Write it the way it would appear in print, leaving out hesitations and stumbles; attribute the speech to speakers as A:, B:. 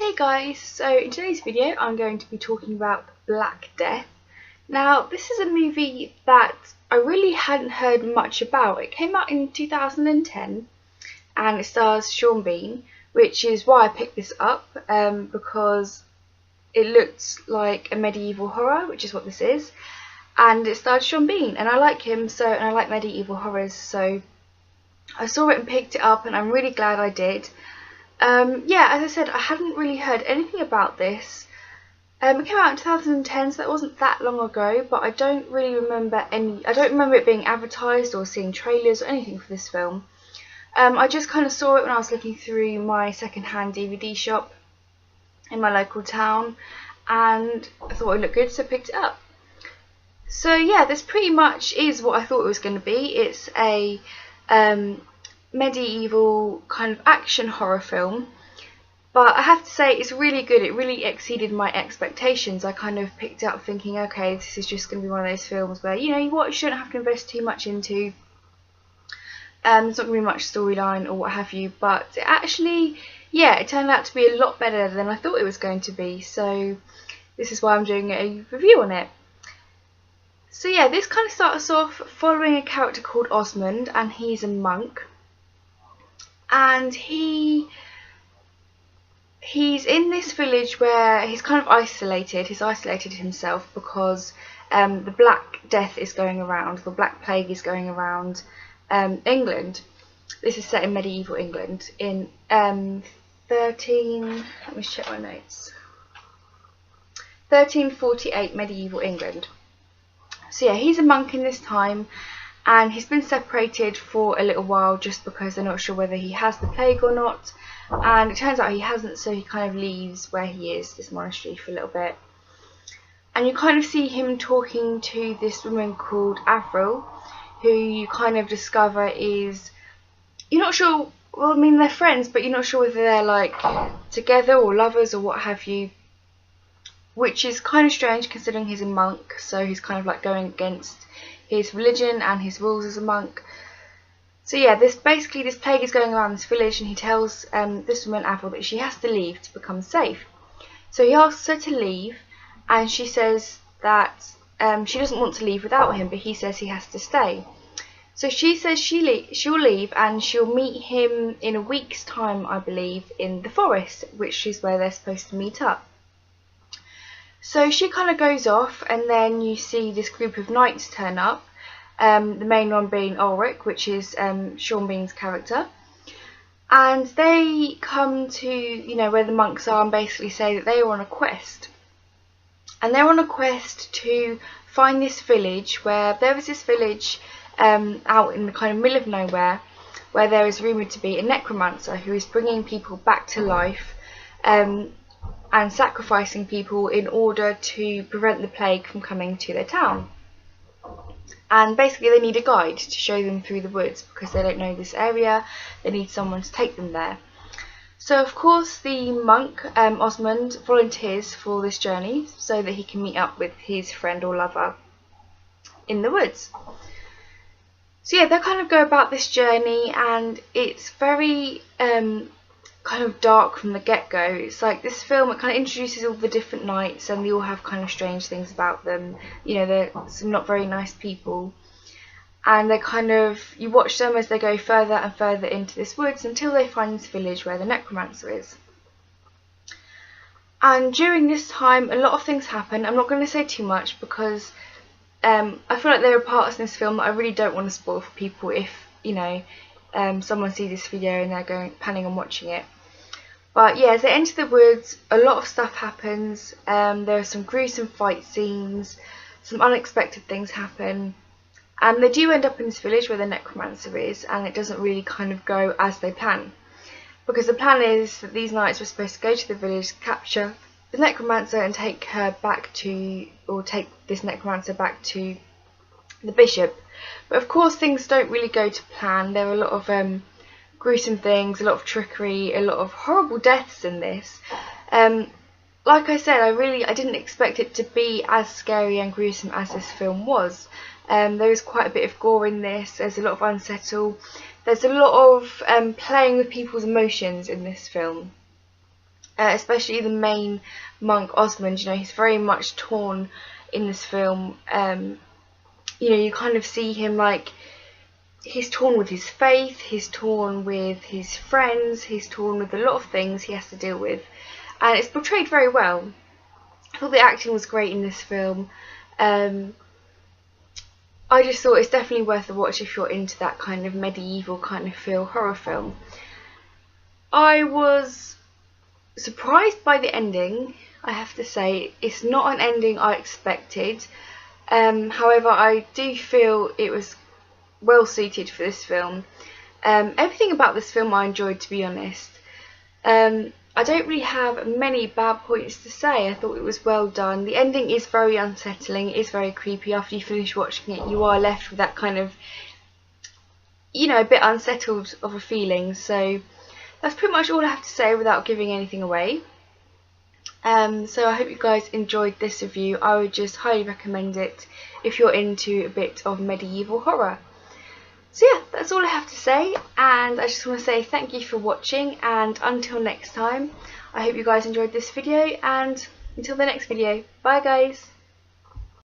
A: Hey guys, so in today's video I'm going to be talking about Black Death. Now this is a movie that I really hadn't heard much about. It came out in 2010 and it stars Sean Bean, which is why I picked this up because it looks like a medieval horror, which is what this is, and it stars Sean Bean and I like him and I like medieval horrors, so I saw it and picked it up and I'm really glad I did. Yeah, as I said, I hadn't really heard anything about this. It came out in 2010, so that wasn't that long ago, but I don't really remember I don't remember it being advertised or seeing trailers or anything for this film. I just kind of saw it when I was looking through my second-hand DVD shop in my local town, and I thought it looked good, so I picked it up. So yeah, this pretty much is what I thought it was going to be. It's a medieval kind of action horror film, but I have to say it's really good. It really exceeded my expectations. I kind of picked up thinking, okay, this is just going to be one of those films where, you know, you shouldn't have to invest too much into. There's not going to be much storyline or what have you, but it actually, yeah, it turned out to be a lot better than I thought it was going to be, so this is why I'm doing a review on it. So yeah, this kind of starts off following a character called Osmond, and he's a monk. And he's in this village where he's kind of isolated. He's isolated himself because the Black Death is going around, the Black Plague is going around England. This is set in medieval England in let me check my notes. 1348 medieval England. So yeah, he's a monk in this time, and he's been separated for a little while just because they're not sure whether he has the plague or not, and it turns out he hasn't, so he kind of leaves where he is, this monastery, for a little bit. And you kind of see him talking to this woman called Avril, who you kind of discover is, you're not sure, well, I mean, they're friends, but you're not sure whether they're like together or lovers or what have you, which is kind of strange considering he's a monk, so he's kind of like going against his religion and his rules as a monk. So yeah, this plague is going around this village, and he tells this woman Avril that she has to leave to become safe. So he asks her to leave, and she says that she doesn't want to leave without him, but he says he has to stay. So she says she'll leave and she'll meet him in a week's time, I believe, in the forest, which is where they're supposed to meet up. So she kind of goes off, and then you see this group of knights turn up, the main one being Ulrich, which is Sean Bean's character, and they come to, you know, where the monks are and basically say that they are on a quest. And they're on a quest to find this village, where there is this village out in the kind of middle of nowhere, where there is rumoured to be a necromancer who is bringing people back to life and sacrificing people in order to prevent the plague from coming to their town. And basically they need a guide to show them through the woods because they don't know this area. They need someone to take them there. So of course the monk, Osmond, volunteers for this journey so that he can meet up with his friend or lover in the woods. So yeah, they kind of go about this journey, and it's very kind of dark from the get-go. It's like this film, it kind of introduces all the different knights, and they all have kind of strange things about them. You know, they're some not very nice people, and they kind of, you watch them as they go further and further into this woods until they find this village where the necromancer is. And during this time a lot of things happen. I'm not going to say too much because I feel like there are parts in this film that I really don't want to spoil for people if, you know, someone sees this video and they're planning on watching it. But yeah, as they enter the woods, a lot of stuff happens. There are some gruesome fight scenes, some unexpected things happen, and they do end up in this village where the necromancer is, and it doesn't really kind of go as they plan. Because the plan is that these knights were supposed to go to the village, capture the necromancer and take this necromancer back to the bishop. But of course things don't really go to plan. There are a lot of gruesome things, a lot of trickery, a lot of horrible deaths in this. Like I said, I didn't expect it to be as scary and gruesome as this film was. There is quite a bit of gore in this. There's a lot of unsettle. There's a lot of playing with people's emotions in this film. especially the main monk Osmond. You know, he's very much torn in this film. You know, you kind of see him like, he's torn with his faith, he's torn with his friends, he's torn with a lot of things he has to deal with, and it's portrayed very well. I thought the acting was great in this film. I just thought it's definitely worth a watch if you're into that kind of medieval kind of feel horror film. I was surprised by the ending, I have to say. It's not an ending I expected. However, I do feel it was well suited for this film. Everything about this film I enjoyed, to be honest. I don't really have many bad points to say. I thought it was well done. The ending is very unsettling, it is very creepy. After you finish watching it, you are left with that kind of, you know, a bit unsettled of a feeling. So that's pretty much all I have to say without giving anything away. So I hope you guys enjoyed this review. I would just highly recommend it if you're into a bit of medieval horror. So yeah, that's all I have to say, and I just want to say thank you for watching, and until next time, I hope you guys enjoyed this video, and until the next video, bye guys!